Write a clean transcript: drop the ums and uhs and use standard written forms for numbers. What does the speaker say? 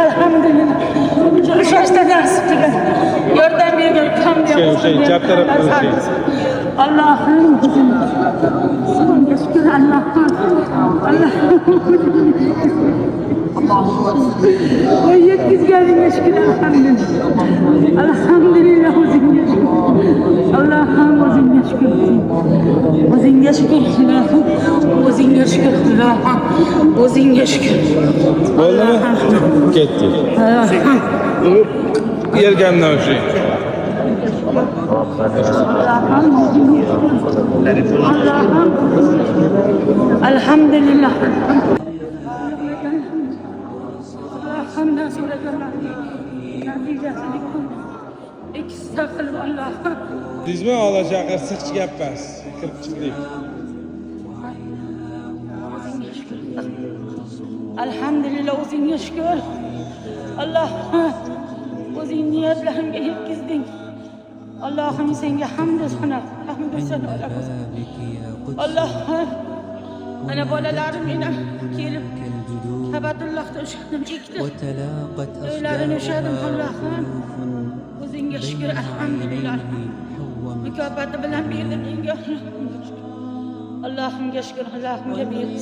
elhamdülillah. Şaşta nasip diye. Yordam bergan kam diye. Chap tarafdan Allah'ım sizga shukr Allah'ım. Voy yetkizganingga shukr alhamdulillah. Alhamdulillah o'zingga shukr. Allohim o'zingga shukr. O'zingga shukr Ilohim. O'zingga shukr Ilohim. O'zingga shukr. Bo'ldimi? Ketdi. Yergamdan o'sha. Allah'ım. Elhamdülillah. Allah'ımdan so'raganlar. Natijasini Estağfurullah. Bizmi olacaqlar sıç gapmas. Kirib chiqdik. Elhamdülillah o'zingga shukr. Allohim o'zing niyatlarimga yetkizding. Allohim senga hamd sana. Hamd sanolar bo'lsin. Allohim ana bolalarim meni kelib Kabatullohda ushadim chekdi. Uylarini ushadim Allohim. O'zingga shukr alhamdulillah. Mukofoti bilan berdim menga. Allohimga shukr, Allohimga berdim.